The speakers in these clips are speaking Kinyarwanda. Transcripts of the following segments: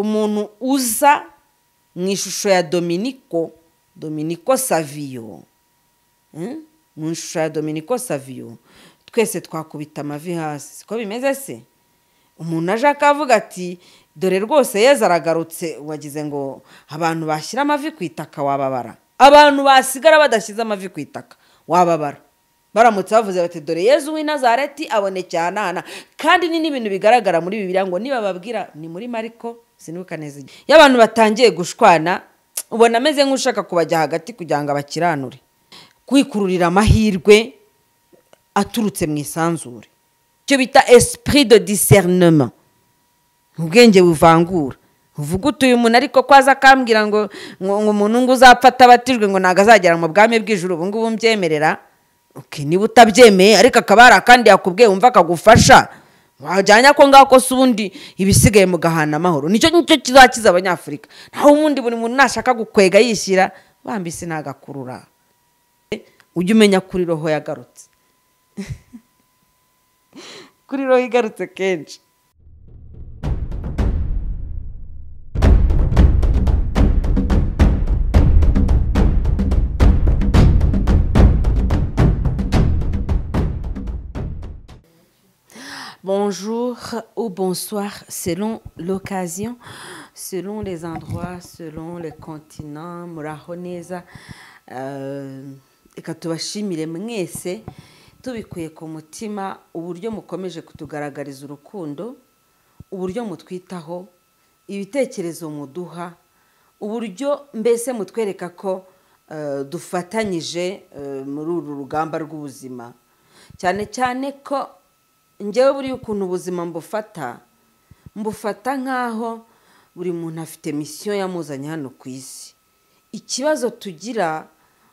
umuntu uza mu ishusho ya Dominico Savio, mu ishusho ya Dominico Savio, twese twakubita amavi hasi. Siko bimeze se? Umuntu aje akavuga ati dore rwose Yezu aragarutse, wagize ngo abantu bashyira amavi ku itaka wababara, abantu basigara badashyize amavi ku itaka wababara. Baramutse bavuze bati dore Yezu w'i Nazareti abonekeye ahanahana, kandi ni n'ibintu bigaragara muri Bibiliya ngo niba babwira ni muri Mariko sinibuka neza. Iyo abantu batangiye gushwana ubona ameze nk'ushaka kubajya hagati kugira ngo abakiranure, kwikururira amahirwe aturutse mu isanzure, icyo bita esprit de discernement, ubwenge buvangura. Uvuga uti uyu muntu ariko kwaza akambwira ngo umuntu ngo uzapfata abatijwe ngo ntago azagera mu bwami bw'ijuru, ubu ngubu mbyemerera. Okay, niba utabyemeye ariko akabara kandi yakubwiye wumva akagufasha, wajyanya ko ngako se ubundi ibisigaye mu gahana amahoro. Nicyo kizakiza abanyafurika. Naho ubundi buri muntu nashaka gukwega yishyira bambise nagakurura. Ujye umenya kuri roho yagarutse. Kuri roho igarutse kenshi. Bonjour ou bonsoir selon l'occasion, selon les endroits, selon les continents. Muraho neza. Reka tubashimire mwese tubikuye ku mutima uburyo mukomeje kutugaragariza urukundo, uburyo mutwitaho, ibitekerezo muduha, uburyo mbese mutwereka ko dufatanyije muri uru rugamba rw'ubuzima. Cyane cyane ko njyewe buri ukuntu ubuzima mbufata nkaho buri muntu afite misiyo yamuzanye hano ku isi. Ikibazo tugira,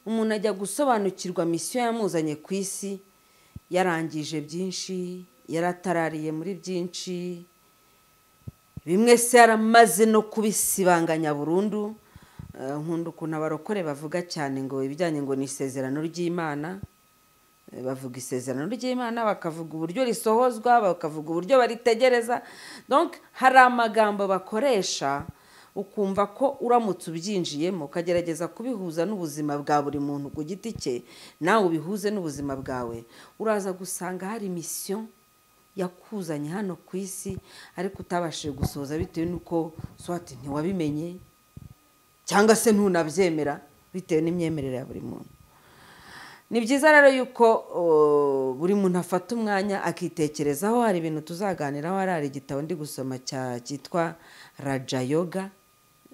umuntu ajya gusobanukirwa misiyo yamuzanye ku isi yarangije byinshi, yaratarariye muri byinshi, bimwe se yaramaze no kubisibanganya burundu. Nkunda ukuntu abarokore bavuga cyane ngo ibijyanye ngo ni isezerano ry'Imana. Bavuga isezerano ry'Imana, bakavuga uburyo risohozwa, bakavuga uburyo baritegereza. Donc hari amagambo bakoresha ukumva ko uramutse ubyinjiyemo ukagerageza kubihuza n'ubuzima bwa buri muntu ku giti cye, nawe ubihuze n'ubuzima bwawe, uraza gusanga hari misiyo yakuzanye hano ku isi ariko utabashije gusohoza bitewe n'uko swati ntiwabimenye cyangwa se ntunabyemera bitewe n'imyemerere ya buri muntu. Ni byiza rero yuko buri muntu afata umwanya akitekerezaho. Hari ibintu tuzaganiraho, hari igitabo ndi gusoma cyitwa Raja Yoga,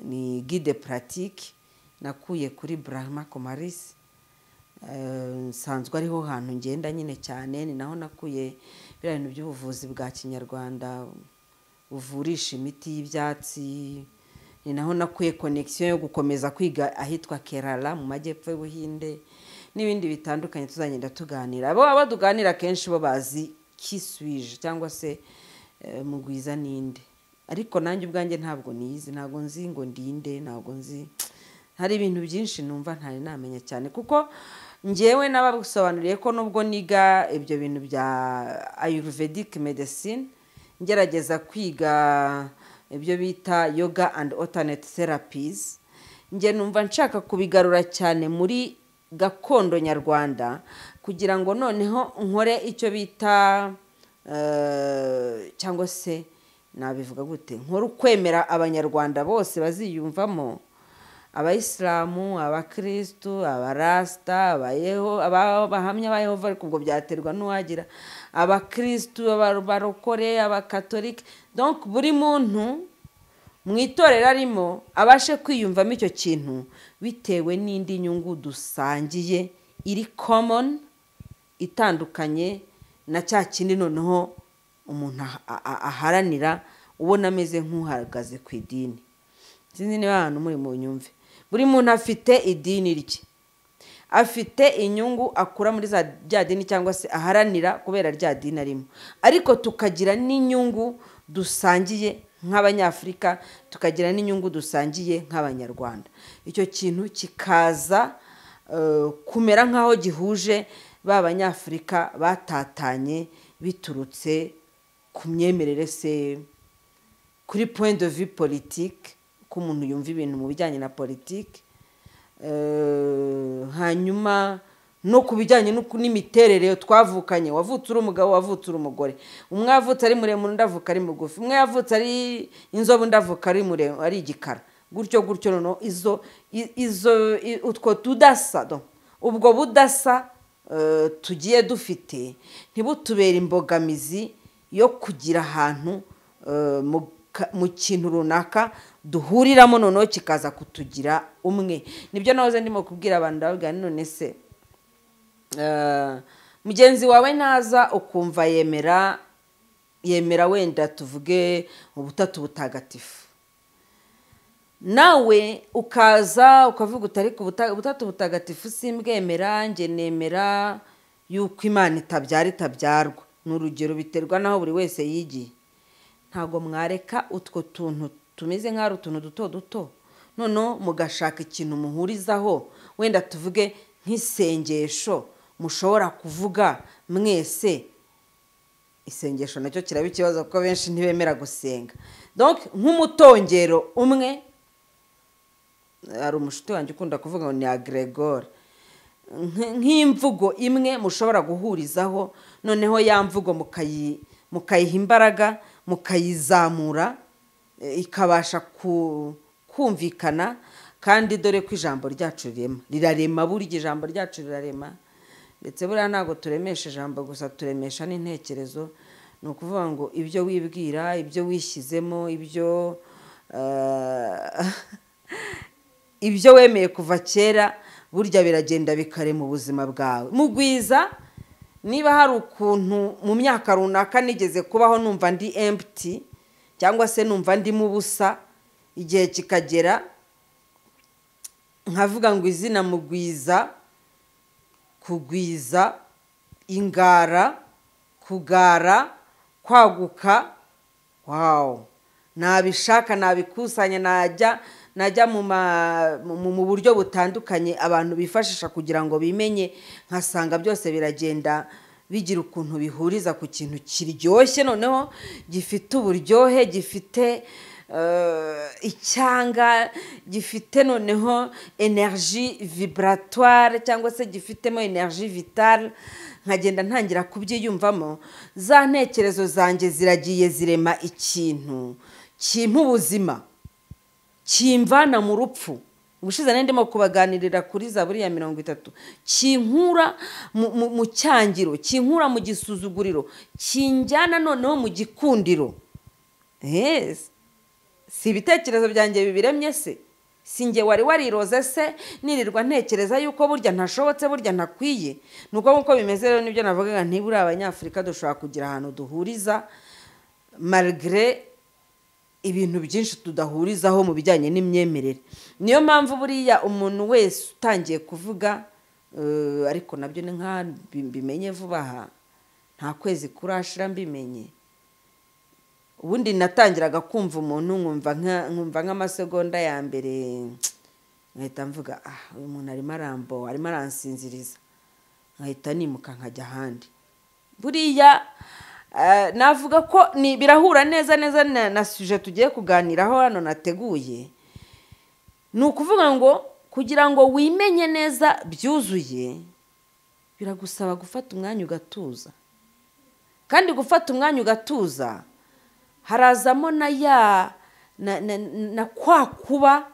ni guide pratique nakuye kuri Brahma Kumaris. Nsanzwe ariho hantu ngenda nyine cyane, ni naho nakuye biriya bintu by'ubuvuzi bwa Kinyarwanda buvurisha imiti y'ibyatsi. Ni naho nakuye connection yo gukomeza kwiga ahitwa Kerala mu majyepfo y'Ubuhinde, n'ibindi bitandukanye tuzagenda tuganira. Abo tuganira kenshi bo bazi kiswije cyangwa se mugwiza ninde, ariko nanjye ubwanjye ntabwo niyizi, ntabwo nzi ngo ndinde, ntabwo nzi. Hari ibintu byinshi numva ntari namenya cyane, kuko njyewe nabagusobanuriye ko nubwo niga ibyo bintu bya Ayurvedic medicine, ngerageza kwiga ibyo bita yoga and alternate therapies, njye numva nshaka kubigarura cyane muri gakondo nyarwanda, kugira ngo noneho nkore icyo bita cyangwa se nabivuga gute, nkore ukwemera abanyarwanda bose baziyumvamo, abayisilamu, abakristu, abarasta, abahamya ba Yehova, ariko ubwo byaterwa n'uwagira, abakristu, abarokore, abakatolike. Donc buri muntu mu itorero arimo abashe kwiyumvamo icyo kintu bitewe n'indi nyungu dusangiye iri common, itandukanye na cya kindi noneho umuntu aharanira, ubona ameze nk'uhagaze ku idini. Sinzi niba abantu muri mu nyumve. Buri muntu afite idini rye, afite inyungu akura muri rya dini cyangwa se aharanira kubera rya dini arimo, ariko tukagira n'inyungu dusangiye nk'Abanyafurika, tukagira n'inyungu dusangiye nk'Abanyarwanda. Icyo kintu kikaza kumera nk'aho gihuje ba Banyafurika batatanye biturutse ku myemerere se kuri point de vue politique ko umuntu yumva ibintu mu bijyanye na politiki, hanyuma no ku bijyanye n'imiterere twavukanye, wavutse uri umugabo, wavutse uri umugore, umwe yavutse ari muremure undi avuka ari mugufi, umwe yavutse ari inzobe undi avuka ari igikara, gutyo gutyo. noneho utwo tudasa, ubwo budasa tugiye dufite ntibutubere imbogamizi yo kugira ahantu mu kintu runaka duhuriramo noneho kikaza kutugira umwe. Nibyo nahoze ndimo kubwira abantu, ndababwira none se mugenzi wawe naza ukumva yemera wenda tuvuge ubutatu butagatifu, nawe ukaza ukavuga utari ku ubutatu butagatifu simbwemera, njye nemera yuko Imana itabyarwa. Ni urugero, biterwa naho buri wese yigiye. Ntabwo mwareka utwo tuntu tumeze nk'ari utuntu duto duto noneho mugashaka ikintu muhurizaho, wenda tuvuge nk'isengesho mushobora kuvuga mwese. Isengesho nacyo kiraba ikibazo kuko benshi ntibemera gusenga. Donc nk'umutongero umwe, hari umushuti wanjye ukunda kuvuga ngo ni agregore, nk'imvugo imwe mushobora guhurizaho, noneho ya mvugo mukayiha imbaraga, mukayizamura, ikabasha kumvikana. Kandi dore ko ijambo ryacu rirarema, burya ijambo ryacu rirarema, ndetse buriya ntabwo turemesha ijambo gusa, turemesha n'intekerezo. Ni ukuvuga ngo ibyo wibwira, ibyo wishyizemo, ibyo wemeye kuva kera, burya biragenda bikarema ubuzima bwawe. Mugwiza, niba hari ukuntu mu myaka runaka nigeze kubaho numva ndi empty cyangwa se numva ndi mu busa, igihe kikagera nkavuga ngo izina Mugwiza, kugwiza, ingara, kugara, kwaguka, wow, nabishaka nabikusanya, najya mu buryo butandukanye abantu bifashisha kugira ngo bimenye, nkasanga byose biragenda bigira ukuntu bihuriza ku kintu kiryoshye, noneho gifite uburyohe, gifite icyanga, gifite noneho energie vibratoire cyangwa se gifitemo energie vitale. Nkagenda ntangira kubyiyumvamo, za ntekerezo zanjye ziragiye zirema ikintu kimpa ubuzima, kimvana mu rupfu. Ubushize nari ndimo kubaganirira kuri Zaburi ya 30, kinkura mu cyangiro, kinkura mu gisuzuguriro, kinjyana noneho mu gikundiro. Si ibitekerezo byanjye bibiremye se? Sinjye wari wariroze se nirirwa ntekereza yuko burya ntashobotse, burya ntakwiye? Nuko nkuko bimeze rero nibyo navugaga, ntiburi abanyafurika dushobora kugira ahantu duhuriza malgré ibintu byinshi tudahurizaho mu bijyanye n'imyemerere. Niyo mpamvu buriya umuntu wese utangiye kuvuga, ariko nabyo ni nka bimenye vuba aha, nta kwezi kurashira mbimenye. Ubundi natangiraga kumva umuntu nkumva nk'amasegonda ya mbere, nkahita mvuga uyu muntu arimo aransinziriza, nkahita nimuka nkajya ahandi. Buriya navuga ko birahura neza na sujet tugiye kuganiraho hano nateguye. Ni ukuvuga ngo kugira ngo wimenye neza byuzuye, biragusaba gufata umwanya ugatuza. Kandi gufata umwanya ugatuza harazamo na kwa kuba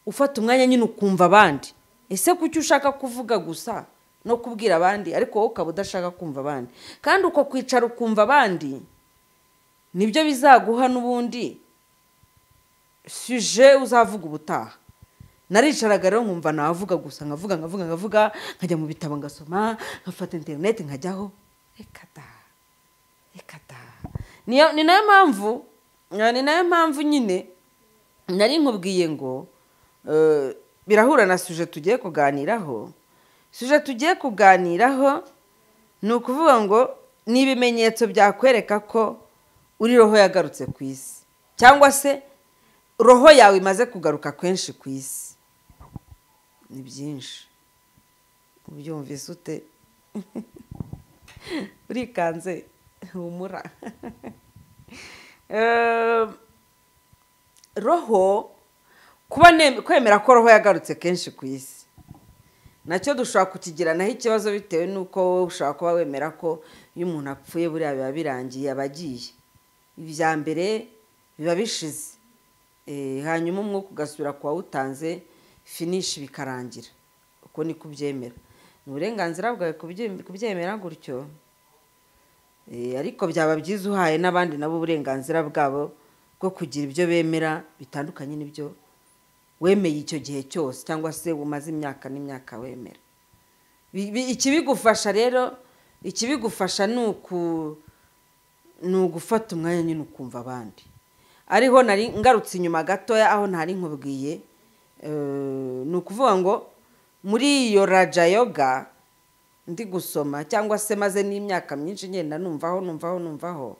ufata umwanya nyine ukumva abandi. Ese kuki ushaka kuvuga gusa no kubwira abandi ariko wowe ukaba udashaka kumva abandi? Kandi uko kwicara ukumva abandi nibyo bizaguha n'ubundi sujet uzavuga ubutaha. Naricaraga rero nkumva navuga gusa, nkavuga nkajya mu bitabo ngasoma, nkafata internet nkajyaho, reka da. Ni nayo mpamvu nyine nari nkubwiye ngo birahura na sujet tugiye kuganiraho. Sujet tugiye kuganiraho ni ukuvuga ngo ni ibimenyetso byakwereka ko uri roho yagarutse ku isi, cyangwa se roho yawe imaze kugaruka kenshi ku isi. Ni byinshi. Ubyumvise ute? Urikanze humura. roho kwemera ko roho yagarutse kenshi ku isi nacyo dushobora kukigiranaho ikibazo bitewe n'uko wowe ushobora kuba wemera ko iyo umuntu apfuye buriya biba birangiye abagiye ibya mbere biba bishize hanyuma umwuka ugasubira ku wawutanze finishi bikarangira uko ni kubyemera ni uburenganzira bwawe kubyemera gutyo ariko byaba byiza uhaye n'abandi nabo uburenganzira bwabo bwo kugira ibyo bemera bitandukanye n'ibyo wemeye icyo gihe cyose cyangwa se umaze imyaka n'imyaka wemera ikibigufasha rero ikibigufasha ni ugufata umwanya nyine ukumva abandi ariho nari ngarutse inyuma gatoya aho ntari nkubwiye ni ukuvuga ngo muri iyo raja yoga ndi gusoma cyangwa se maze n'imyaka myinshi ngenda numvaho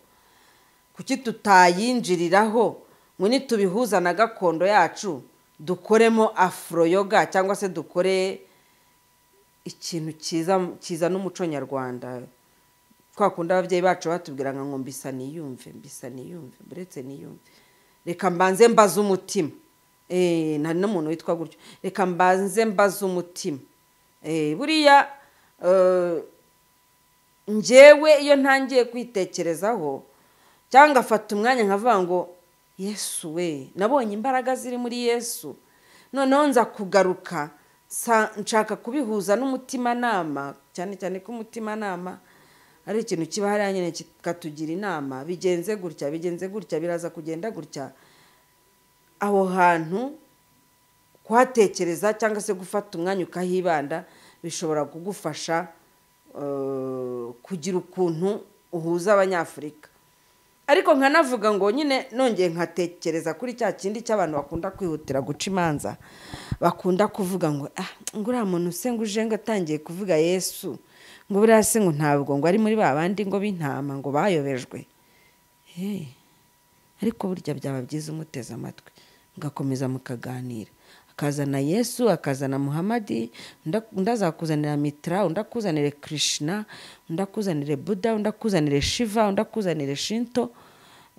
kuki tutayinjiriraho ngo nitubihuza na gakondo yacu dukoremo afro yoga cyangwa se dukore ikintu cyiza n'umuco nyarwanda twakunda ababyeyi bacu batubwira ngo mbisa niyumve buretse niyumve reka mbanze mbaze umutima nta n'umuntu witwa gutyo reka mbanze mbaze umutima buriya njyewe iyo ntangiye kwitekerezaho cyangwa ngafata umwanya nkavuga ngo Yesu we nabonye imbaraga ziri muri Yesu noneho nza kugaruka nshaka kubihuza n'umutimanama cyane cyane ko umutimanama ari ikintu kiba hariya nyine kikatugira inama bigenze gutya biraza kugenda gutya aho hantu kuhatekereza cyangwa se gufata umwanya ukahibanda bishobora kugufasha kugira ukuntu uhuza abanyafurika ariko nkanavuga ngo nyine nongeye nkatekereza kuri cya kindi cy'abantu bakunda kwihutira guca imanza bakunda kuvuga ngo uriya muntu se ngo uje ngo atangiye kuvuga Yesu ngo buriya se ngo ntabwo ngo ari muri ba bandi ngo b'intama ngo bayobejwe ariko burya byaba byiza umuteze amatwi mugakomeza mukaganira akazana Yesu akazana Muhamadi undi azakuzanira Mitra undi akuzanire Krishna undi akuzanire Buddha undi akuzanire Shiva undi akuzanire Shinto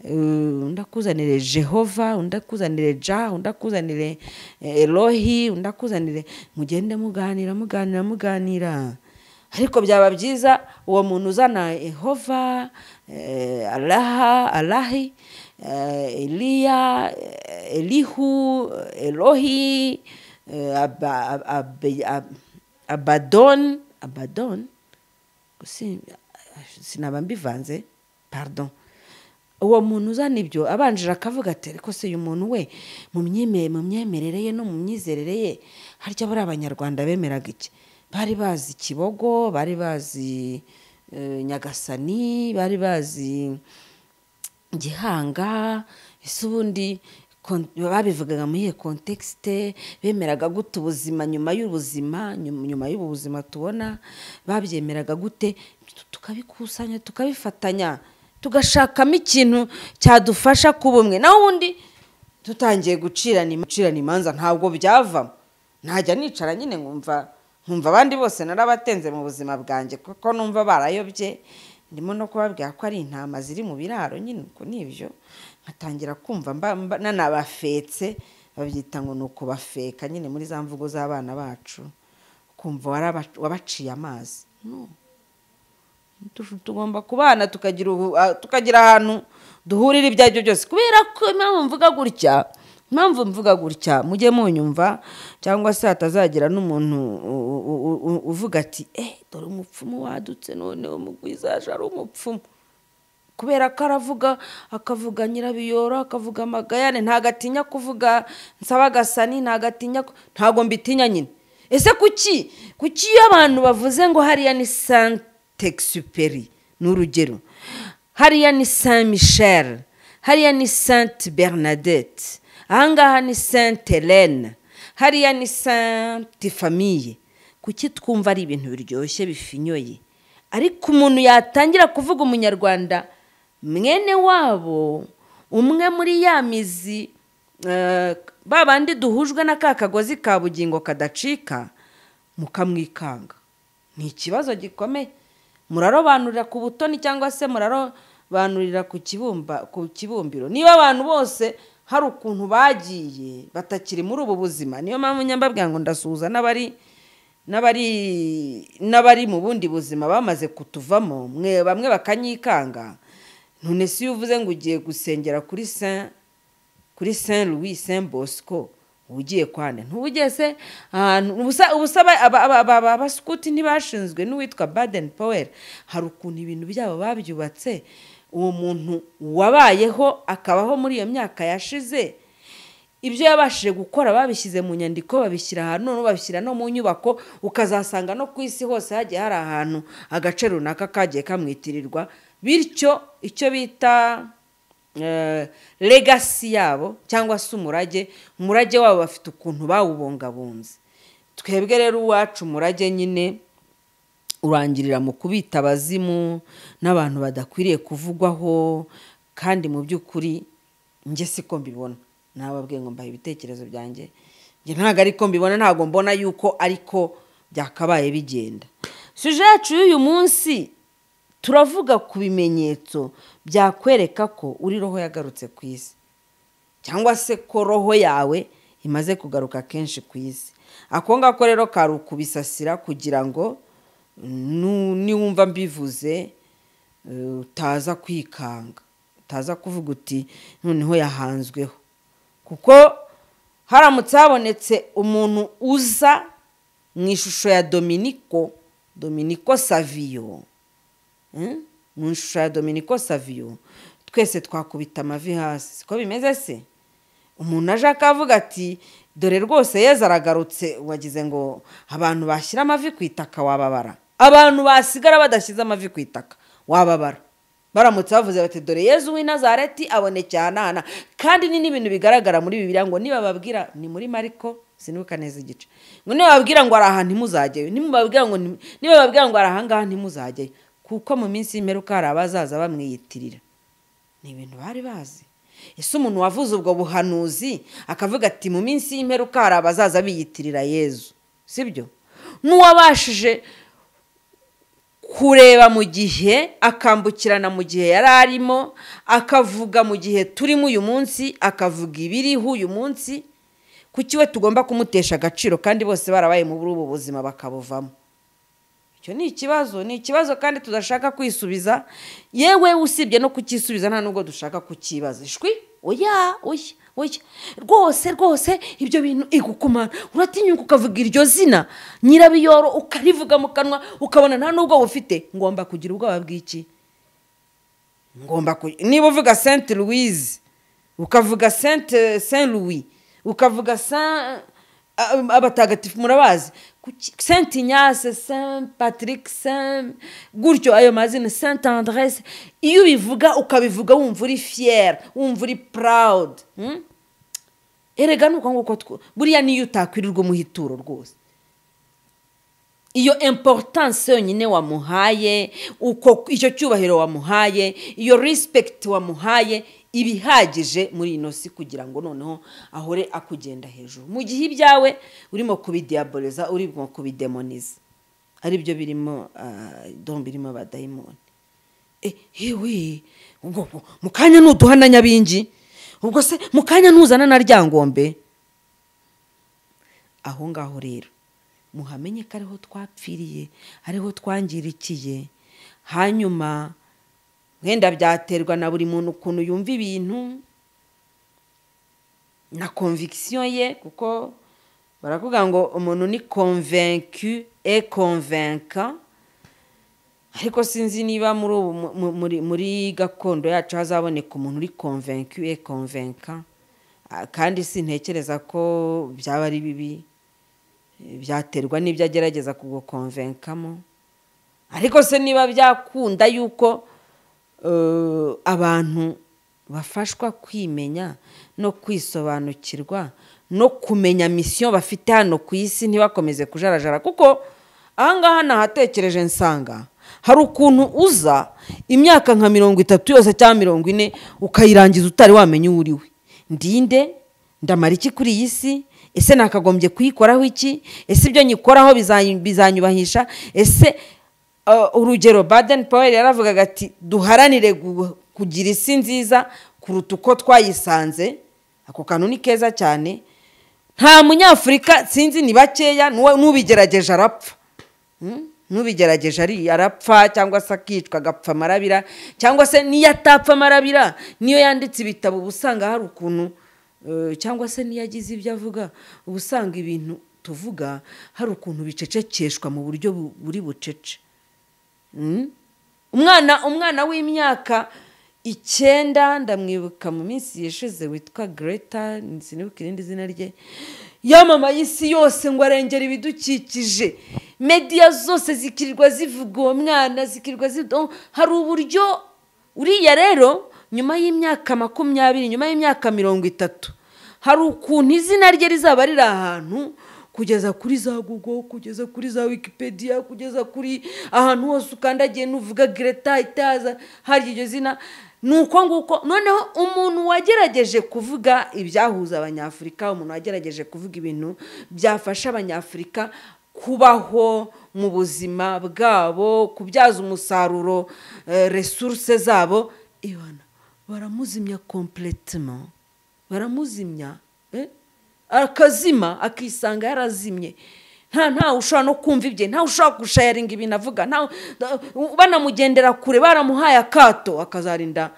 undi akuzanire Jehova undi akuzanire Jah undi akuzanire Elohi undi akuzanire mugende muganira ariko byaba byiza uwo muntu uzana Yehova Allahi Eliya Elihu Elohi Abaddon sinaba mbivanze pardon uwo muntu uzana ibyo abanjira akavuga ati ariko se uyu muntu we mu myemerere ye no mu myizerere ye harya bari abanyarwanda bemeraga iki bari bazi Kibogo bari bazi Nyagasani bari bazi Gihanga ese ubundi babivugaga muri iyo kontekste bemeraga gute ubuzima nyuma y'ubuzima nyuma y'ubu buzima tubona babyemeraga gute tukabikusanya tukabifatanya tugashakamo ikintu cyadufasha kuba umwe naho ubundi tutangiye gucirana imanza ntabwo byava ntajya nicara nyine nkumva abandi bose narabatenze mu buzima bwanjye kuko numva barayobye ndimo no kubabwira ko ari intama ziri mu biraro nyine uko nibyo nkatangira kumva nanabafetse babyita ngo nuko bafeka nyine muri za mvugo z'abana bacu kumva wabaciye amazi tugomba kubana tukagira ahantu duhurira ibyo aribyo byose kubera ko impamvu mvuga gutya mujye munyumva cyangwa se hatazagira n'umuntu uvuga ati dore umupfumu wadutse none umugwizaje ari umupfumu kubera ko akavuga Nyirabiyoro akavuga Magayane ntagatinya kuvuga Nsabagasani ntago mbitinya nyine ese kuki iyo abantu bavuze ngo hariya ni Saint-Exupéry n'urugero hariya ni Saint-Michel hariya ni Sainte Bernadette ahangaha ni Sainte Hélène hariya ni Sainte Famille kuki twumva ari ibintu biryoshye bifinyoye ariko umuntu yatangira kuvuga umunyarwanda mwene wabo umwe muri ya mizi babandi duhujwe na ka kagozi ka bugingo kadacika mukamwikanga ni ikibazo gikomeye murarobanurira ku butoni cyangwa se murarobanurira ku kibumbiro niba abantu bose hari ukuntu bagiye batakiri muri ubu buzima. Niyo mpamvu nyambabwira ngo ndasuhuza n'abari mu bundi buzima bamaze kutuvamo, mwe bamwe bakanyikanga. None si iyo uvuze ngo ugiye gusengera kuri Saint Louis Saint Bosco, ugiye kwane ntugiye se ubusaba abaskuti ntibashinzwe n'uwitwa Baden Powell, hari ukuntu ibintu byabo babyubatse. Uwo muntu wabayeho akabaho muri iyo myaka yashize, ibyo yabashije gukora babishyize mu nyandiko, babishyira ahantu, none babishyira no mu nyubako, ukazasanga no ku isi hose hagiye hari ahantu agace runaka kagiye kamwitirirwa. Bityo icyo bita legacy yabo cyangwa se umurage wabo bafite ukuntu bawubungabunze. Twebwe rero uwacu umurage nyine urangirira mu kubita abazimu n'abantu badakwiriye kuvugwaho, kandi mu by'ukuri njye siko mbibona. Nababwiye ngo mbaye ibitekerezo byanjye, njye ntago ariko mbibona, ntago mbona yuko ariko byakabaye bigenda. Suje yacu y'uyu munsi turavuga ku bimenyetso byakwereka ko uri roho yagarutse ku isi, cyangwa se ko roho yawe imaze kugaruka kenshi ku isi. Ako ngako rero kari ukubisasira kugira ngo niwumva mbivuze utaza kwikanga, utaza kuvuga uti noneho yahanzweho. Kuko haramutse habonetse umuntu uza mu ishusho ya Dominico Savio, mu ishusho ya Dominico Savio, twese twakubita amavi hasi. Siko bimeze se? Umuntu aje akavuga ati dore rwose Yezu aragarutse, wagize ngo abantu bashyira amavi ku itaka wababara. Abantu basigara badashyize amavi ku itaka wababara. Baramutse bavuze bati dore Yezu w'i Nazareti abonekeye ahanahana, kandi ni n'ibintu bigaragara muri Bibiliya ngo niba babwira, ni muri Mariko sinibuka neza igice, ngo niba babwira ngo ari aha ntimuzajyeyo, niba babwira ngo ari ahangaha ntimuzajyeyo, kuko mu minsi y'imperuka hari abazaza bamwiyitirira. Ni ibintu bari bazi. Ese umuntu wavuze ubwo buhanuzi akavuga ati mu minsi y'imperuka hari abazaza biyitirira Yezu, sibyo? N'uwabashije kureba mu gihe, akambukirana mu gihe yari arimo, akavuga mu gihe turimo uyu munsi, akavuga ibiriho uyu munsi, kuki we tugomba kumutesha agaciro kandi bose barabaye mu ubu buzima bakabuvamo? Icyo ni ikibazo kandi tudashaka kwisubiza. Yewe usibye no kukisubiza nta nubwo dushaka kukibaza. Ishwi oya rwose ibyo bintu igukumana, uratinyuka ukavuga iryo zina nyirabiyoro ukarivuga mu kanwa, ukabona nta nubwo ufite. Ngomba kugira ubwoba bw'iki? Niba uvuga Saint Louise, ukavuga Saint Louis, ukavuga abatagatifu murabazi, Saint Ignace, Saint Patrick, Saint gutyo ayo mazina, Saint Andrés, iyo ubivuga ukabivuga wumva uri fier, wumva uri proud. Erega nuko nguko buriya niyo utakwirirwa umuhituro rwose. Iyo importance yonyine wamuhaye, uko icyo cyubahiro wamuhaye, iyo respect wamuhaye, ibihagije muri ino si kugira ngo noneho ahore akugenda hejuru. Mu gihe ibyawe urimo kubidiaboliza, urimo kubidemoniza, ari byo birimo birimo abadayimoni. Hewe ubwo mukanya nuduhana nyabingi, ubwo se mukanya nuzana na Ryangombe. Aho ngaho rero muhamenye ko ariho twapfiriye, ariho twangirikiye. Hanyuma wenda byaterwa na buri muntu ukuntu yumva ibintu na conviction ye, kuko baravuga ngo umuntu ni convaincu et convaincant. Ariko sinzi niba muri gakondo yacu hazaboneka umuntu uri convaincu et convaincant, kandi sintekereza ko byaba ari bibi. Byaterwa n'ibyo agerageza kugukonvenkamo. Ariko se niba byakunda yuko abantu bafashwa kwimenya no kwisobanukirwa no kumenya mission bafite hano ku isi, ntibakomeze kujarajara. Kuko ahangaha nahatekereje nsanga hari ukuntu uza imyaka nka 30 yose cyangwa 40 ukayirangiza utari wamenya uwo uriwe. Ndinde ndamara iki kuri iyi si? Ese nakagombye kuyikoraho iki? Ese ibyo nyikoraho bizanyubahisha? Ese urugero Baden Powell yaravugaga ati duharanire kugira isi nziza kuruta uko twayisanze. ako kantu ni keza cyane. Nta munyafurika sinzi ni bakeya n'ubigerageje arapfa. N'ubigerageje arapfa cyangwa se akicwa agapfa marabira, cyangwa se niyo atapfa marabira niyo yanditse ibitabo ubusanga hari ukuntu cyangwa se niyo agize ibyo avuga ubusanga ibintu tuvuga hari ukuntu bicecekeshwa mu buryo buri bucece. Umwana w'imyaka 9 ndamwibuka mu minsi yeshize witwa Greta, sinibuka irindi zina rye, yamamaye isi yose ngo arengera ibidukikije. Media zose zikirirwa zivuga uwo mwana, zikirirwa hari uburyo uriya rero nyuma y'imyaka 20, nyuma y'imyaka 30, hari ukuntu izina rye rizaba riri ahantu kugeza kuri za Google, kugeza kuri za Wikipedia, kugeza kuri ahantu hose ukandagiye nuvuga Greta itaza hari iryo zina. Nuko nguko noneho umuntu wagerageje kuvuga ibyahuza abanyafrika, umuntu wagerageje kuvuga ibintu byafasha abanyafrika kubaho mu buzima bwabo, kubyaza umusaruro resources zabo, ibana baramuzimya complètement, baramuzimya akazima, akisanga yarazimye. Nta ushobora no kumva ibye, nta ushobora gusharinga ibintu avuga, banamugendera kure, baramuhaye akato akazarinda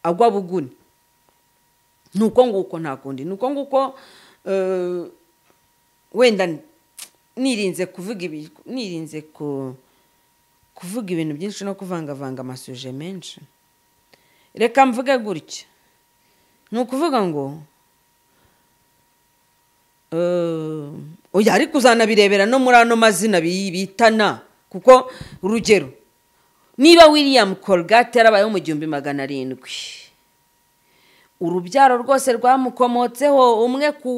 agwa buguni. Nuko nguko nta kundi, nuko nguko wenda nirinze kuvuga ibintu byinshi no kuvangavanga amasuje menshi. Reka mvuge gutya, ni ukuvuga ngo oya ariko uzanabirebera no muri ano mazina bitana, kuko urugero niba William Colgate yarabayeho mu 1700, urubyaro rwose rwamukomotseho umwe ku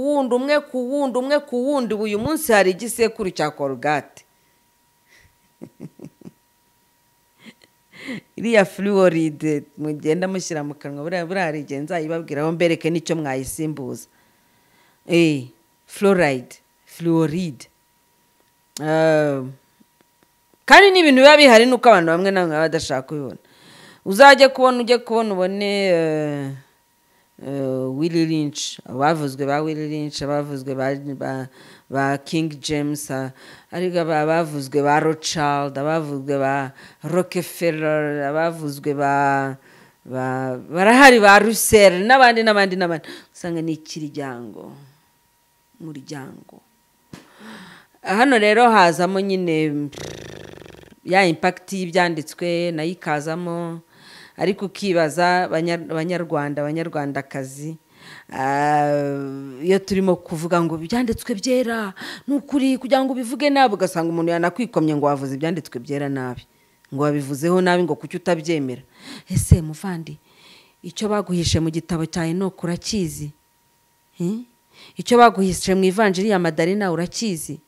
wundi, uyu munsi hari igisekuru cya Colgate. Iriya fluoride mugenda mushyira mu kanwa buriya rigenza ibabwiraho mbereke nicyo mwayisimbuza. Fluoride. Kandi n'ibintu biba bihari nuko abantu bamwe namwe badashaka kubibona. Ujye kubona ubone Willie Lynch, abavuzwe ba Willie Lynch, abavuzwe ba King James, ariko abavuzwe ba Rothschild, abavuzwe ba Rockefeller, abavuzwe barahari ba Russell n'abandi. Usanga ni ikiryango muryango. Hano rero hazamo nyine ya impact y'ibyanditswe nayo ikazamo, ariko ukibaza abanyarwandakazi iyo turimo kuvuga ngo ibyanditswe byera n'ukuri kugira ngo bivuge nabi, ugasanga umuntu yanakwikomye ngo wavuze ibyanditswe byera nabi, ngo wabivuzeho nabi, ngo kuki utabyemera. Ese muvandi, icyo baguhishe mu gitabo cya Enoch urakizi? Icyo baguhishe mu ivanjiri ya Madarina urakizi?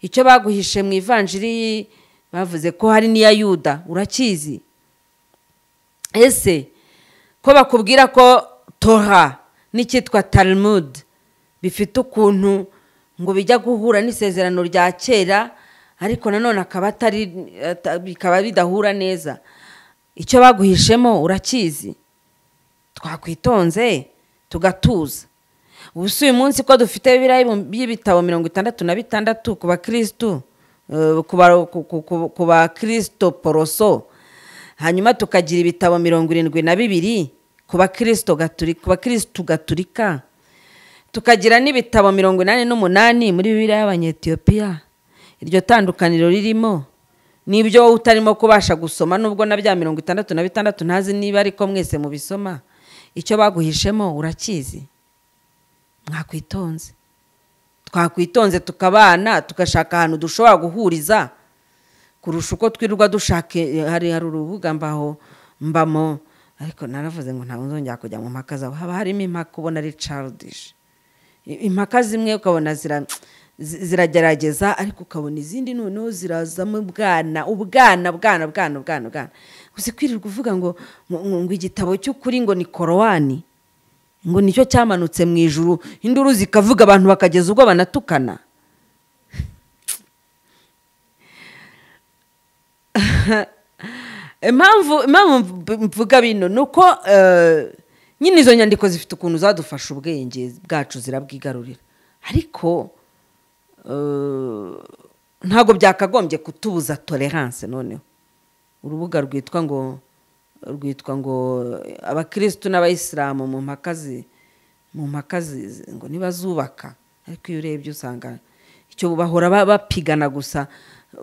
Icyo baguhishe mu ivanjiri bavuze ko hari n'iya Yuda urakizi? Ese ko bakubwira ko Torah n'icyitwa Talmud bifite ukuntu ngo bijya guhura n'isezerano rya kera, ariko nanone bikaba bidahura neza, icyo baguhishemo urakizi? Twakwitonze tugatuza. Ubusuye umunsi ko dufite y'ibitabo 66 ku bakristo, ku bakristo poroso, hanyuma tukagira ibitabo 72 ku bakristo gatolika, tukagira n'ibitabo 88 muri Bibiliya y'Abanyetiyopiya. Iryo tandukaniro ririmo nibyo utarimo kubasha gusoma, nubwo na bya 66 ntazi niba ariko mwese mu bisoma. Icyo baguhishemo urakizi? Mwakwitonze, twakwitonze tukabana, tugashaka ahantu dushobora guhuriza kurusha uko twirirwa dushake. Hari urubuga mbamo, ariko naravuze ngo ntabwo nzongera kujya mu mpaka zaho. Haba harimo impaka ubona ari childish, impaka zimwe ukabona ziragerageza, ariko ukabona izindi noneho zirazamo ubwana. Uzi kwirirwa uvuga ngo igitabo cy'ukuri ngo ni Korowani, ngo nicyo cyamanutse mu ijuru, induru zikavuga abantu bakageza ubwo banatukana. Impamvu mvuga bino nuko nyine izo nyandiko zifite ukuntu zadufasha ubwenge bwacu zirabwigarurira ariko ntabwo byakagombye kutubuza tolerance noneho urubuga rwitwa ngo abakristo n'abayisilamu mu mpakazi ngo nibazubaka ariko iyo urebye usanga icyo bahora bapigana gusa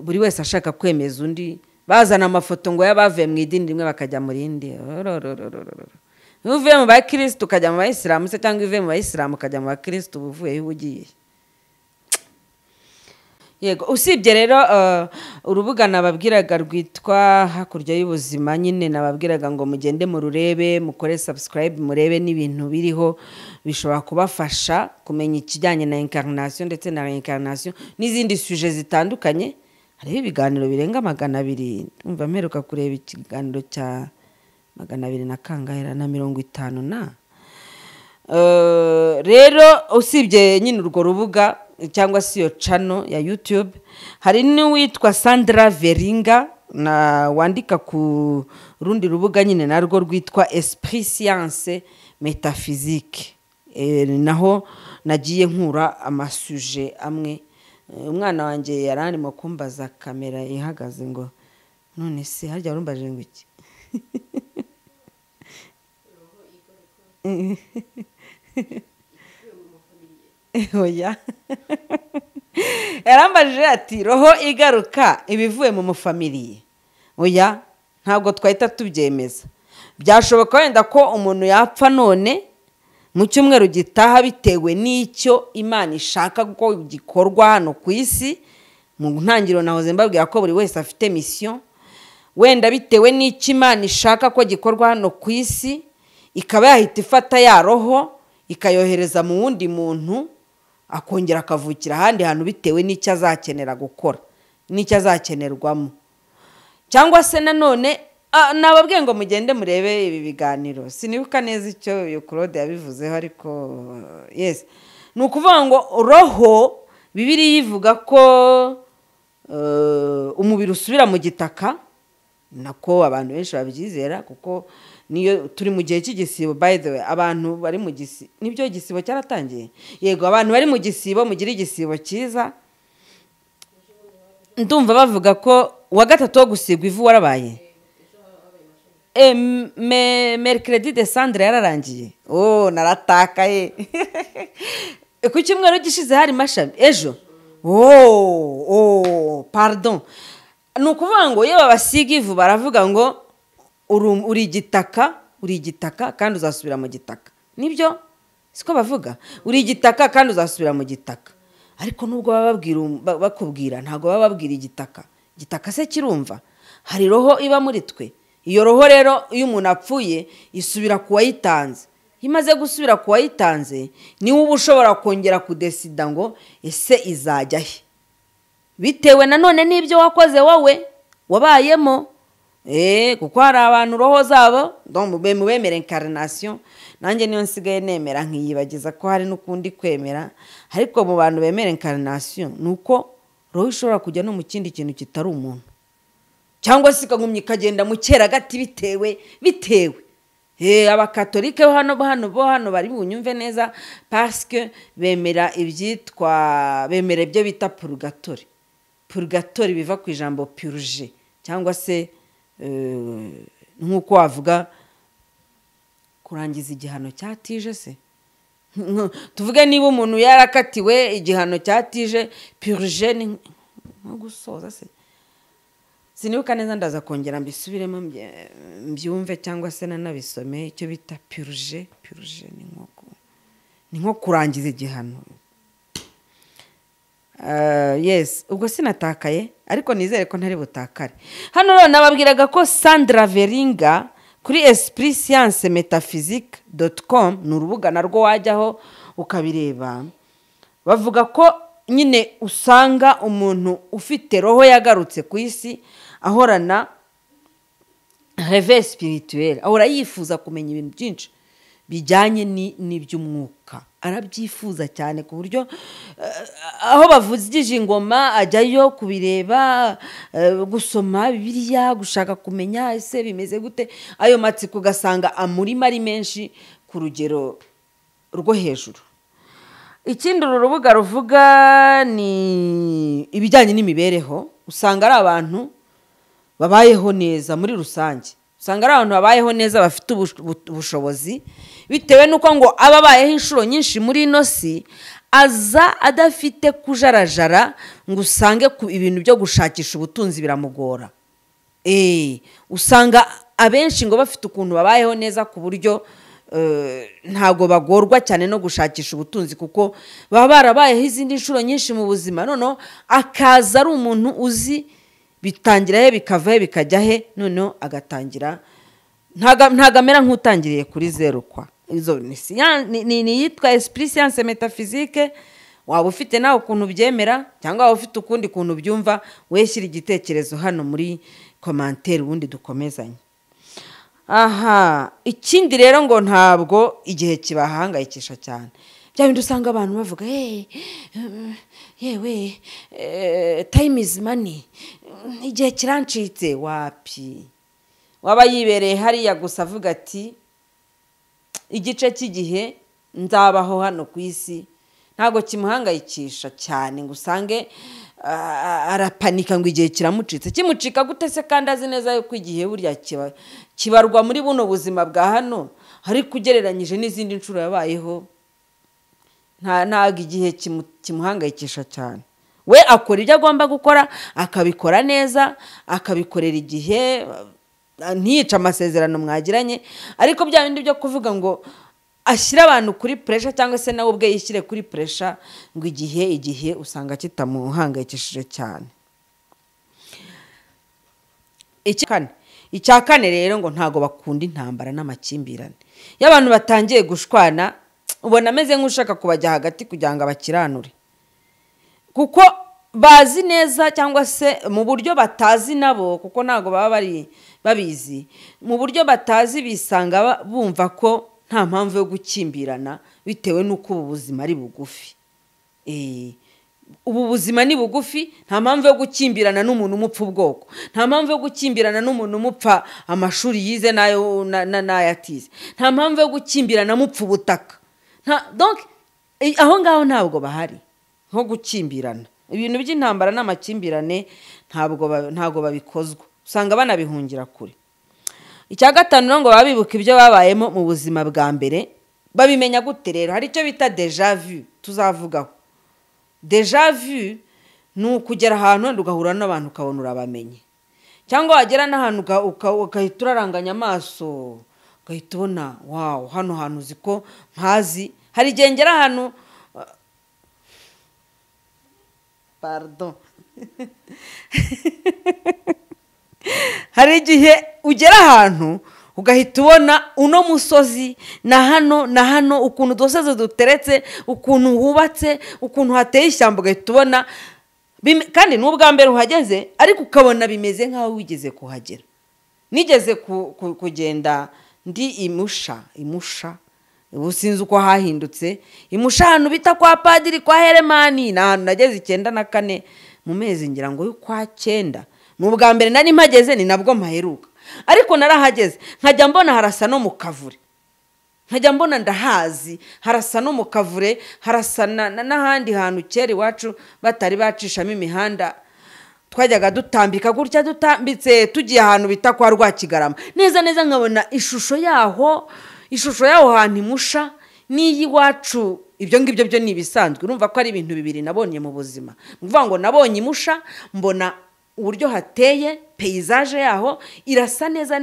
buri wese ashaka kwemeza undi bazana amafoto ngo yabavuye mu idini rimwe bakajya mu rindi uvuye mu bakristo ukajya mu bayisilamu se cyangwa uvuye mu bayisilamu ukajya mu bakristo uvuye ugiye yego usibye rero urubuga nababwiraga rwitwa hakurya y'ubuzima nyine nababwiraga ngo mugende mu rurebe mukore subscribe murebe n'ibintu biriho bishobora kubafasha kumenya ikijyanye na incarnation ndetse na reincarnation n'izindi suje zitandukanye hariho ibiganiro birenga 200 umva mperuka kureba ikiganiro cya 200 na kangahera na 50 na rero usibye nyine urwo rubuga cyangwa se iyo channel ya YouTube hari n'uwitwa Sandra Veringa na wandika ku rundi rubuga nyine narwo rwitwa Esprit Science Metaphysique naho nagiye nkura amasuje amwe umwana wanjye yaranimo kumbaza kamera ihagaze ngo none se harya urumbaje ngo iki oya yarambajije ati roho igaruka ibivuye mu mufamiliye oya ntabwo twahita tubyemeza byashoboka wenda ko umuntu yapfa none mu cyumweru gitaha bitewe n'icyo Imana ishaka ko gikorwa hano ku isi mu ntangiriro nahoze mbabwira ko buri wese afite mission wenda bitewe n'icyo Imana ishaka ko gikorwa hano ku isi ikaba yahita ifata ya roho ikayohereza mu wundi muntu akongera akavukira ahandi hantu bitewe n'icyo azakenera gukora n'icyo azakenerwamo cyangwa se nanone nababwiye ngo mugende murebe ibi biganiro sinibuka neza icyo yo Claude yabivuzeho ariko yes ni ukuvuga ngo roho Bibiliya ivuga ko umubiri usubira mu gitaka nako abantu benshi babyizera kuko niyo turi mu gihe cy'igisibo by the way abantu bari mu gisibo nibyo igisibo cyaratangiye yego abantu bari mu gisibo mugira igisibo cyiza ndumva bavuga ko wa gatatu wo gusigwa ivu warabaye mercredi de Sandra yararangiye naratakaye ku cyumweru gishize hari mashami ejo pardon nukuvuga ngo iyo babasiga ivu baravuga ngo uri igitaka kandi uzasubira mu gitaka nibyo siko bavuga uri igitaka kandi uzasubira mu gitaka ariko nubwo bakubwira ntago baba babwira igitaka se kirumva hari roho iba muri twe iyo roho rero iyo umuntu apfuye isubira ku wayitanze imaze gusubira ku wayitanze ni uba ushobora kongera kudesida ngo ese izajya he bitewe nanone n'ibyo wakoze wowe wabayemo kuko hari abantu roho zabo mu bemera incarnation nanjye niyo nsigaye nemera nkiyibagiza ko hari n'ukundi kwemera ariko mu bantu bemera incarnation nuko roho ishobora kujya no mu kindi kintu kitari umuntu cyangwa se ikagumya ikagenda mu cyeragati bitewe abakatolike hano bari bunyumve neza parce que bemera ibyo bita purgatori biva ku ijambo purge cyangwa se nk'uko wavuga kurangiza igihano cyatije se tuvuge niba umuntu yarakatiwe igihano cyatije purge ni nko gusoza se sinibuka neza ndaza kongera mbisubiremo mbyumve cyangwa se nanabisome icyo bita purge ni nko kurangiza igihano yes ubwo sinatakaye ariko nizere ko ntari butakare hano rero nababwiraga ko Sandra Veringa kuri espritScienceMetaphysique.com ni urubuga narwo wajyaho ukabireba bavuga ko nyine usanga umuntu ufite roho yagarutse ku isi ahorana rêve spirituel ahora yifuza kumenya ibintu byinshi bijyanye n'iby'umwuka arabyifuza cyane ku buryo aho bavuzije ingoma ajyayo kubireba gusoma Bibiliya gushaka kumenya ese bimeze gute ayo matsiko ugasanga amurima ari menshi ku rugero rwo hejuru. Ikindi uru rubuga ruvuga ni ibijyanye n'imibereho. Usanga ari abantu babayeho neza muri rusange, usanga ari abantu babayeho neza bafite ubushobozi, bitewe n'uko ngo ababayeho inshuro nyinshi muri ino si, aza adafite kujarajara ngo usange ibintu byo gushakisha ubutunzi biramugora. Usanga abenshi ngo bafite ukuntu babayeho neza ku buryo ntago bagorwa cyane no gushakisha ubutunzi, kuko baba barabayeho izindi nshuro nyinshi mu buzima. Noneho akaza ari umuntu uzi bitangira he bikava he bikajya he, noneho agatangira ntago amera nk'utangiriye kuri zero kwa. Izo ni yitwa esprit science metaphysique. Waba ufite nawe ukuntu byemera cyangwa waba ufite ukundi kuntu byumva, weshyira igitekerezo hano muri commentaire ubundi dukomezanye. Ikindi rero ngo ntabwo igihe kibahangayikisha cyane. Bya bindi usanga abantu bavuga yewe time is money, igihe kirancitse. Wapi, waba yibereye hariya gusa avuga ati igice cy'igihe nzabaho hano ku isi, ntabwo kimuhangayikisha cyane ngo usange arapanika ngo igihe kiramucitse. Kimucika gute se kandi azi neza yuko igihe burya kibarwa muri buno buzima bwa hano, ariko ugereranyije n'izindi nshuro yabayeho ntabwo igihe kimuhangayikisha cyane. We akora ibyo agomba gukora, akabikora neza, akabikorera igihe, ntiyica amasezerano mwagiranye. Ariko bya bindi byo kuvuga ngo ashyira abantu kuri pressure cyangwa se nawe ubwe yishyire kuri pressure ngo igihe usanga kitamuhangayikishije cyane. Icya kane rero ngo ntago bakunda intambara n'amakimbirane. Iyo abantu batangiye gushwana, ubona ameze nk'ushaka kubajya hagati kugira ngo abakiranure, kuko bazi neza cyangwa se mu buryo batazi nabo, kuko ntago baba bari babizi, mu buryo batazi bisanga bumva ko nta mpamvu yo gukimbirana bitewe n'uko ubu buzima ari bugufi. Ubu buzima ni bugufi, nta mpamvu yo gukimbirana n'umuntu umupfa ubwoko, nta mpamvu yo gukimbirana n'umuntu umupfa amashuri yize nayo n'ayatize, nta mpamvu yo gukimbirana mupfa ubutaka. Donc aho ngaho ntabwo bahari nko gukimbirana. Ibintu by'intambara n'amakimbirane ntabwo babikozwa, usanga banabihungira kure. Icya gatanu ngo babibuka ibyo babayemo mu buzima bwa mbere. Babimenya gute rero? Hari icyo bita déjà vu tuzavugaho. Déjà vu ni ukugera ahantu wenda ugahura n'abantu ukabona urabamenye, cyangwa wagera n'ahantu ugahita uraranganya amaso ugahita ubona wow, hano hantu uzi ko mpazi. Hari igihe ngera ahantu hari igihe ugera ahantu ugahita ubona uno musozi na hano ukuntu dusozi duteretse, ukuntu hubatse, ukuntu hateye ishyamba, ugahita ubona kandi n'ubwa mbere uhageze, ariko ukabona bimeze nk'aho wigeze kuhagera. Nigeze kugenda ndi imusha, ubu sinzi uko hahindutse. Imusha ahantu bita kwa padiri kwa Heremani, na ahantu nageze 94 mu mezi ngira ngo y'ukwa 9. N'ubwa mbere nari mpageze, ni nabwo mpaheruka. Ariko narahageze nkajya mbona harasa no mu kavure, nkajya mbona ndahazi harasa no mu kavure, harasa n'ahandi hantu kera iwacu batari bacishamo imihanda. Twajyaga dutambika gutya, dutambitse tugiye ahantu bita kwa Rwakigarama, neza nkabona ishusho yaho hantu imusha n'iyi wacu. Ibyo ngibyo byo ni ibisanzwe. Urumva ko ari ibintu bibiri nabonye mu buzima. Mvuga ngo nabonye imusha, mbona uburyo hateye, paysage yaho irasa neza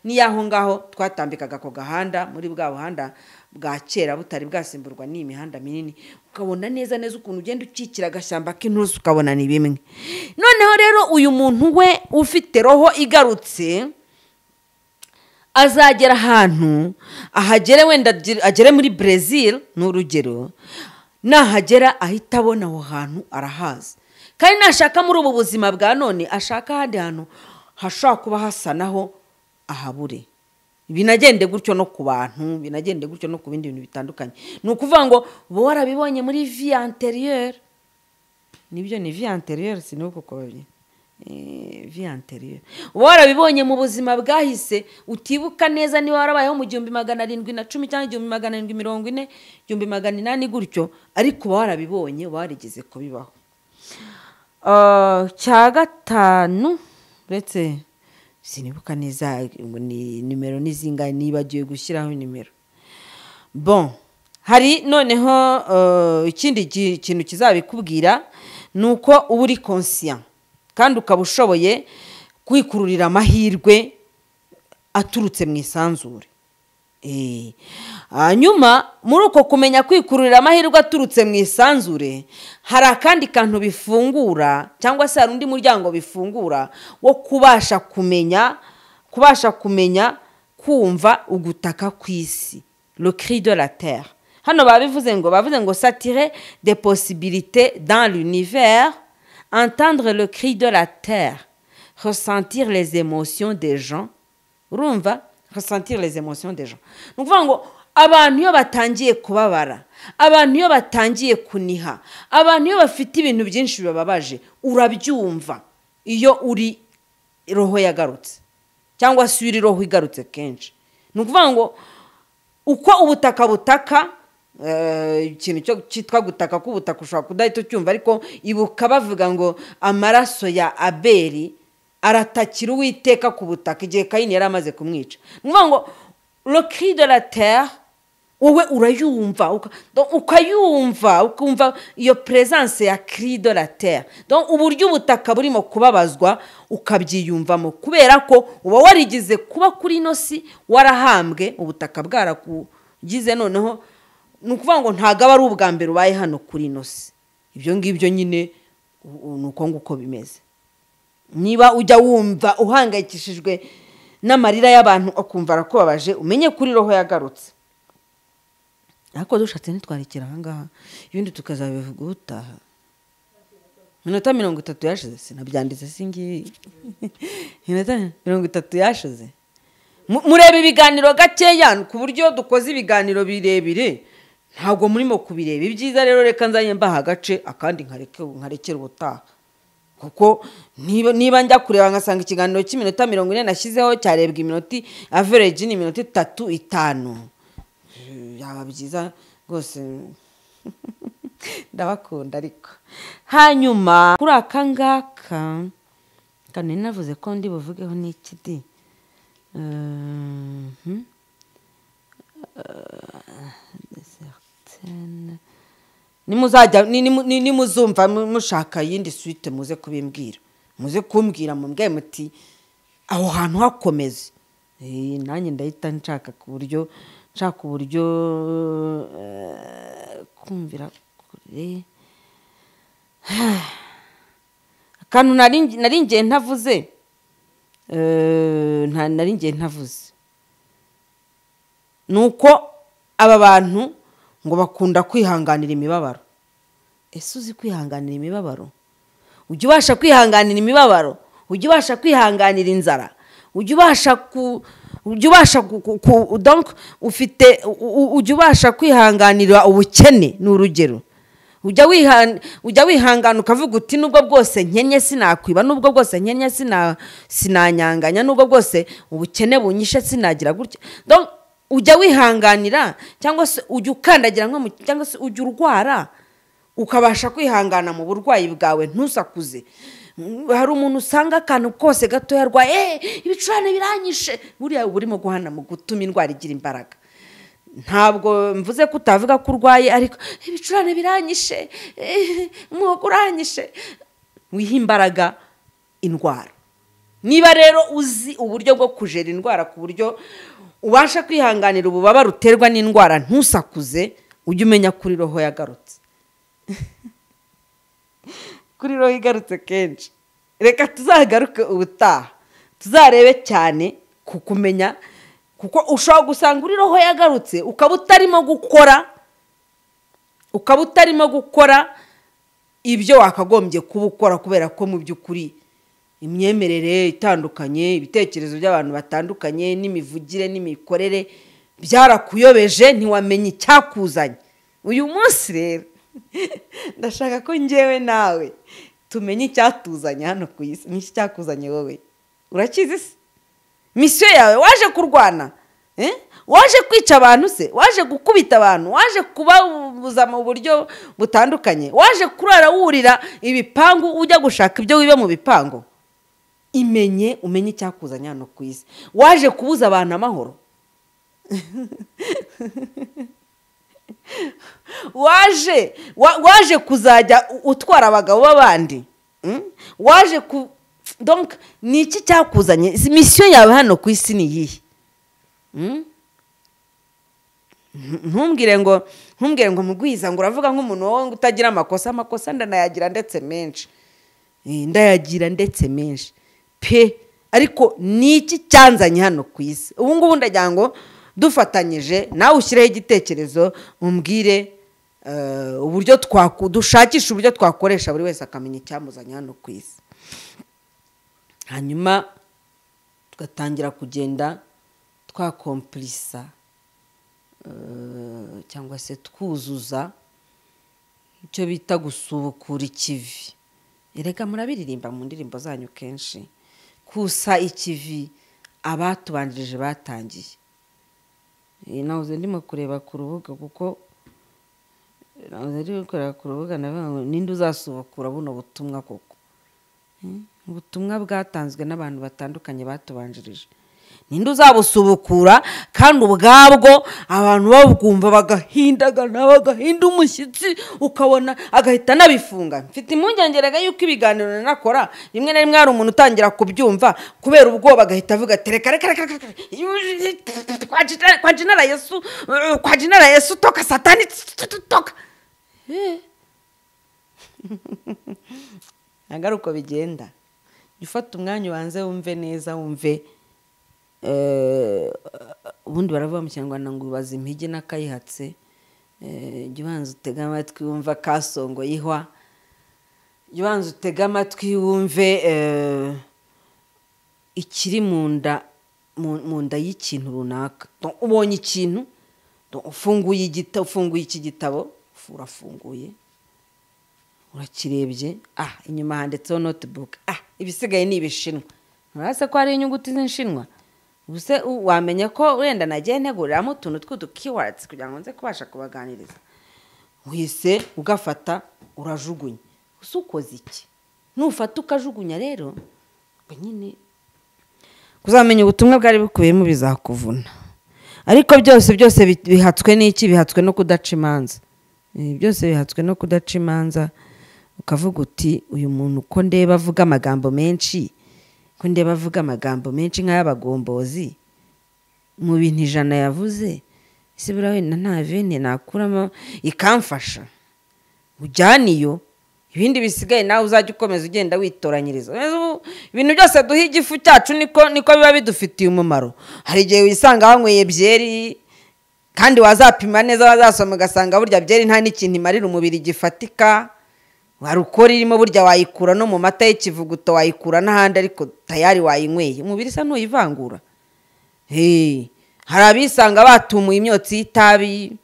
ni yaho ngaho twatambikaga ko gahanda, muri bwa buhanda bwa kera butari bwasimburwa ni imihanda minini. Ukabona neza ukuntu ugenda ukikira agashyamba k'inturusu, ukabona ni bimwe. Noneho rero uyu muntu we ufite roho igarutse, azagera ahantu ahagere, wenda agere muri Brazil n'urugero, nahagera ahita abona aho hantu arahazi. Kandi nashaka muri ubu buzima bwa none, ashaka ahandi hantu hashobora kuba hasa naho ahabure. Binagende gutyo no ku bantu, binagende gutyo no ku bindi bintu bitandukanye. Ni ukuvuga ngo bo warabibonye muri vie antérieure. Nibyo ni vie antérieure, sinuko ko babye. vie antérieure uba warabibonye mu buzima bwahise utibuka neza niba warabayeho mu 1710 cyangwa 1740 1800 gutyo ariko uba warabibonye uba warigeze kubibaho. Cya gatanu uretse sinibuka neza ngo ni nimero nizinga nibagiwe gushyiraho nimero. Bon, hari noneho ikindi kintu kizabikubwira nuko uba uri conscient kandi ukaba ushoboye kwikururira amahirwe aturutse mu isanzure. Hanyuma muri uko kumenya kwikururira amahirwe aturutse mu isanzure hari akandi kantu bifungura cyangwa se hari undi muryango bifungura wo kubasha kumenya kumva ugutaka kw'isi, le cri de la terre. Hano bavuze ngo s'attirer des possibilités dans l'univers, entendre le cri de la terre, ressentir les émotions des gens. Urumva? Ressentir les émotions des gens. Nukuvuga ngo abantu iyo batangiye kubabara, abantu iyo batangiye kuniha, abantu iyo bafite ibintu byinshi bibabaje, urabyumva iyo uri roho yagarutse cyangwa se uri roho igarutse kenshi. Nukuvuga ngo uko ubutaka butaka ikintu cyo cyitwa gutaka k'ubutaka ushobora kudahita ucyumva, ariko ibuka bavuga ngo amaraso ya Abeli aratakira Uwiteka ku butaka igihe Kayini yari amaze kumwica. Nukuvuga ngo le cri de la terre wowe urayumva ukumva iyo presence ya cri de la terre. Donc uburyo ubutaka burimo kubabazwa ukabyiyumvamo kubera ko uba warigize kuba kuri ino si warahambwe ubutaka bwarakugize, noneho nukuvuga ngo ntago aba ari ubwa mbere ubaye hano kuri ino si. Ibyo ngibyo nyine nuko nguko bimeze. Niba ujya wumva uhangayikishijwe n'amarira y'abantu ukumva arakubabaje, umenye kuri roho yagarutse. Ariko dushatse ntitwarikira aha ngaha ibindi tukazabivuga utaha. Minota 30 yashize sinabyanditse singi. Minota 30 yashize. Murebe ibiganiro gakeya ku buryo dukoze ibiganiro birebire ntabwo murimo kubireba. Ibyiza rero reka nzanye mbaha agace akandi nkarekera ubutaha. Kuko niba njya kureba ngasanga ikiganiro cy'iminota 40 nashyizeho cyarebwa iminota average ni iminota 3-5, yaba byiza rwose. Ndabakunda ariko hanyuma kuri aka ngaka kandi navuze ko ndi buvugeho n'ikidi nimuzumva mushaka yindi suite muze kubimbwira, muze kumbwira mumbwe muti aho hantu hakomeze. Nanjye ndahita nshaka uburyo kumvira kure. Akantu naringiye ntavuze nuko aba bantu ngo bakunda kwihanganira imibabaro. Ese uzi kwihanganira imibabaro? Ujye ubasha kwihanganira imibabaro? Ujye ubasha kwihanganira inzara? Ujye ubasha kwihanganira ubukene n'urugero? Ujya wihangana ukavuga uti nubwo bwose nkenye sinakwiba, nubwo bwose nkenye sinanyanganya, nubwo bwose ubukene bunyishe sinagira gutya. Donc ujya wihanganira cyangwa se ujya ukandagira cyangwa se ujya urwara ukabasha kwihangana mu burwayi bwawe ntusakuze. Hari umuntu usanga akantu kose gato yarwaye ibicurane biranyishe, buriya burimo guhana mu gutuma indwara igira imbaraga. Ntabwo mvuze ko utavuga ko urwaye ariko ibicurane biranyishe, umuhogo uranyishe, wiha imbaraga indwara. Niba rero uzi uburyo bwo kujera indwara ku buryo ubasha kwihanganira ububabare uterwa n'indwara ntusakuze, ujye umenya kuri roho yagarutse. Kuri roho igarutse kenshi. Reka tuzagaruke ubutaha tuzarebe cyane kukumenya, kuko ushobora gusanga uri roho yagarutse ukaba utarimo gukora ibyo wakagombye kuba ukora, kubera ko mu by'ukuri imyemerere itandukanye, ibitekerezo by'abantu batandukanye, n'imivugire n'imikorere byarakuyobeje ntiwamenye icyakuzanye. Uyu munsi rero ndashaka ko njyewe nawe tumenye icyatuzanye hano ku isi. Ni iki cyakuzanye wowe? Urakizi se? Misiyo yawe waje kurwana? Waje kwica abantu se? Waje gukubita abantu? Waje kubabuza mu buryo butandukanye? Waje kurara wurira ibipangu ujya gushaka ibyo wibe mu bipango? Umenye icyakuzanye hano ku isi. Waje kubuza abantu amahoro? waje kuzajya utwara abagabo b'abandi? Waje donc ni iki cyakuzanye? Misiyo yawe hano ku isi ni iyihe? Ntumbwire ngo mugwiza ngo uravuga nk'umuntu wowe ngo utagira amakosa ndanayagira ndetse menshi. Ndayagira ndetse menshi pe, ariko ni iki cyanzanye hano ku isi? Ubu ngubu ndagira ngo dufatanyije nawe ushyireho igitekerezo, umbwire uburyo dushakisha uburyo twakoresha buri wese akamenya icyamuzanye hano ku isi. Hanyuma tugatangira kugenda twakomplisa cyangwa se twuzuza icyo bita gusubukura ikivi. Erega murabiririmba mu ndirimbo zanyu kenshi, kusa ikivi abatubanjirije batangiye. Nahoze ndimo kureba ku rubuga, kuko ninde uzasubukura buno butumwa koko? Ubutumwa bwatanzwe n'abantu batandukanye batubanjirije. Ninde uzabusubukura? Kandi ubwabwo abantu babwumva bagahindagana, bagahinda umushyitsi, ukabona agahita nabifunga. Mfite impungenge yuko ibiganiro nakora rimwe na rimwe hari umuntu utangira kubyumva kubera ubwoba, agahita avuga ati reka kwa jinara Yesu toka satani toka. Nagaruko bigenda. Ufata umwanya ubanze wumve neza, wumve ubundi baravuga mu Kinyarwanda ngo ubaza impigi n'akayihatse. Jya ubanza utega amatwi wumva kasongo yihwa. Jya ubanza utega amatwi wumve ikiri mu nda y'ikintu runaka. Ubonye ikintu, ufunguye iki gitabo, urafunguye, urakirebye, inyuma handitseho notebook, ibisigaye ni ibishinwa. Urase ko hari inyuguti z'inshinwa? Ubuse wamenya ko wenda nagiye nteguriramo utuntu tw'udu keywords kugira ngo nze kubasha kubaganiriza. Uhise ugafata urajugunya. Usukoze iki? Nufata ukajugunya rero, nyine kuzamenya ubutumwa bwari bukubiyemo bizakuvuna. Ariko byose bihatswe n'iki? Bihatswe no kudaca imanza. Byose bihatswe no kudaca imanza. Ukavuga uti uyu muntu ko ndeba avuga amagambo menshi, ko ndeba avuga amagambo menshi nk'ay'abagombozi, mu bintu 100 yavuze, ese bura wenda nta vene nakuramo ikamfasha. Ujyaniyo, ibindi bisigaye nawe uzajya ukomeza ugenda witoranyiriza. Ibintu byose duha igifu cyacu niko biba bidufitiye umumaro. Hari igihe wisanga wanyweye byeri, kandi wazapima neza wazasoma ugasanga burya byeri nta n'ikintu imarira umubiri gifatika. Warukora irimo burya wayikura no mu mata y'ikivuguto, wayikura n'ahandi, ariko tayari wayinyweye. Umubiri isa n'uyivangura. Hari abisanga batumuye imyotsi y'itabi,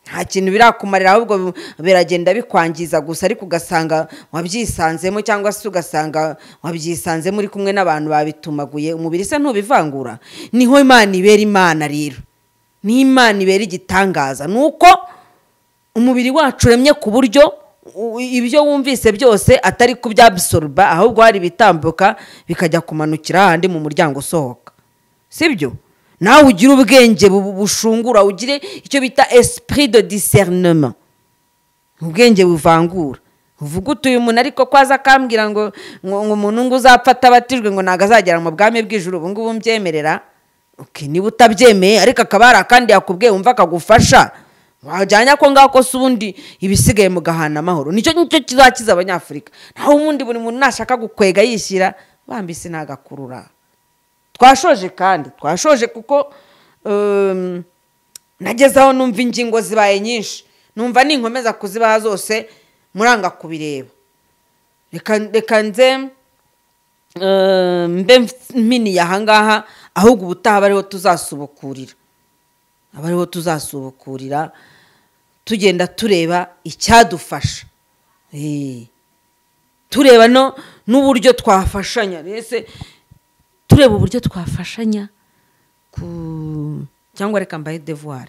nta kintu birakumarira, ahubwo biragenda bikwangiza gusa, ariko ugasanga wabyisanzemo, cyangwa se ugasanga wabyisanzemo uri kumwe n'abantu babitumaguye. Umubiri isa n'ubivangura. Niho Imana ibera Imana rero. Ni Imana ibera igitangaza. Nuko umubiri wacu uremye ku buryo ibyo wumvise byose atari kubyabsorba, ahubwo hari bitambuka bikajya kumanukira ahandi mu muryango usohoka. Sibyo? Nawe ugira ubwenge bushungura, ugire icyo bita esprit de discernement. Ubwenge buvangura. Uvuga uti uyu muntu ariko kwaza akambwira ngo umuntu ngo uzapfata abatijwe ngo naga azagera mu bwami bw'ijuru, ubu ngubu mbyemerera. Niba utabyemeye ariko akabara kandi yakubwiye wumva akagufasha, wajyanya ko ngako se ubundi ibisigaye mu gahana amahoro. Nicyo kizakiza Abanyafurika. Naho ubundi buri muntu nashaka gukwega yishyira, bambise nagakurura. Twashoje kuko nagezaho numva ingingo zibaye nyinshi, numva ninkomeza kuzibaha zose muranga kubireba. Reka nze mbe mpiniye ahangaha, ahubwo ubutaha bariho tuzasubukurira, tugenda tureba icyadufasha. tureba n'uburyo twafashanya ese tureba uburyo twafashanya cyangwa reka mbaye devoir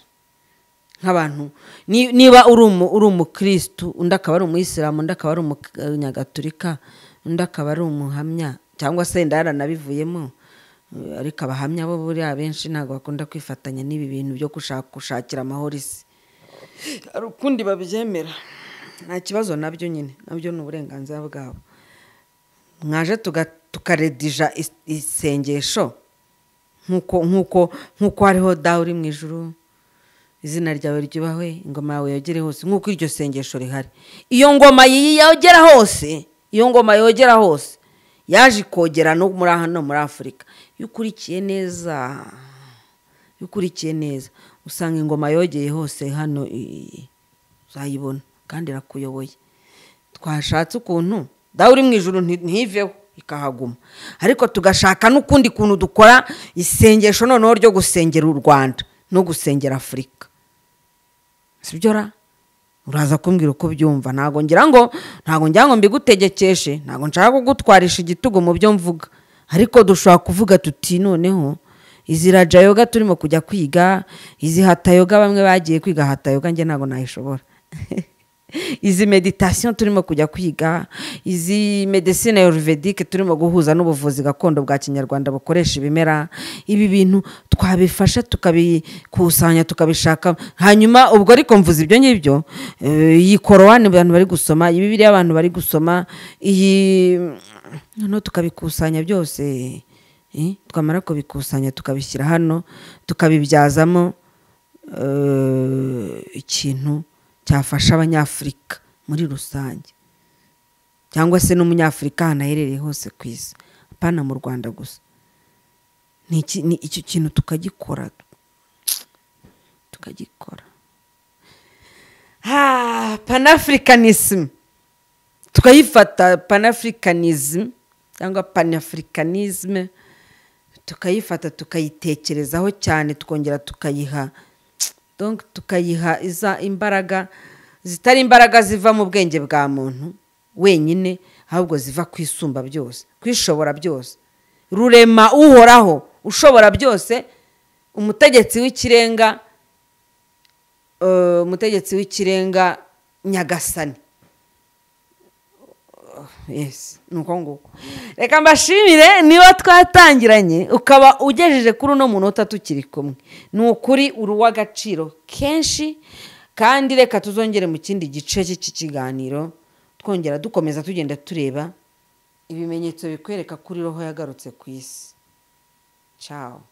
nk'abantu niba uri umukristo undi akaba ari umuyisilamu undi akaba ari umunyagatolika undi akaba ari umuhamya cyangwa se ndaranabivuyemo ariko abahamya bo buri abenshi ntabwo bakunda kwifatanya n'ibi bintu byo gushakira amahoro isi ari ukundi babyemera nta kibazo nabyo nyine nabyo ni uburenganzira bwabo mwaje tukaredija isengesho nk'uko hariho dawe uri mu ijuru izina ryawe ryubahwe ingoma yawe yogere hose nk'uko iryo sengesho rihari iyo ngoma yogera hose yaje ikogera no muri hano muri Afurika iyo ukurikiye neza usanga ingoma yogeye hose hano uzayibona kandi irakuyoboye twashatse ukuntu dawe uri mu ijuru ntiveho ikahaguma ariko tugashaka n'ukundi kuntu dukora isengesho noneho ryo gusengera u Rwanda no gusengera Afurika sibyo ra uraza kumbwira uko byumva ntago ngira ngo mbigutegekeshe ntago nshaka kugutwarisha igitugu mu byo mvuga ariko dushobora kuvuga tuti noneho izi raja yoga turimo kujya kwiga izi hatha yoga bamwe bagiye kwiga hatha yoga nge ntago nayishobora izi meditation turimo kujya kwiga izi medicine ayurvedique turimo guhuza n'ubuvuzi gakondo bwa kinyarwanda bukoresha ibimera ibi bintu twabifasha tukabikusanya tukabishaka hanyuma ubwo ariko mvuze ibyo ngibyo iyi korowani abantu bari gusoma iyi bibiliya abantu bari gusoma iyi no tukabikusanya byose twamara kubikusanya tukabishyira hano tukabibyazamo ikintu cyafasha abanyafurika muri rusange cyangwa se n'umunyafurika hanaherereye hose ku isi apana mu Rwanda gusa ni icyo kintu tukagikora panafricanism tukayifata panafricanism cyangwa panafricanism tukayifata tukayitekerezaho cyane tukongera tukayiha iza imbaraga zitari imbaraga ziva mu bwenge bwa muntu wenyine ahubwo ziva kwisumba byose kwishobora byose rurema uhoraho ushobora byose umutegetsi w'ikirenga nyagasani yes nuko nguko reka mbashimire niba twatangiranye ukaba ugejeje kuri uno munota tukiri kumwe ni ukuri uruw'agaciro kenshi kandi reka tuzongere mu kindi gice cy'ikiganiro twongera dukomeza tugenda tureba ibimenyetso bikwereka kuri roho yagarutse ku isi ciao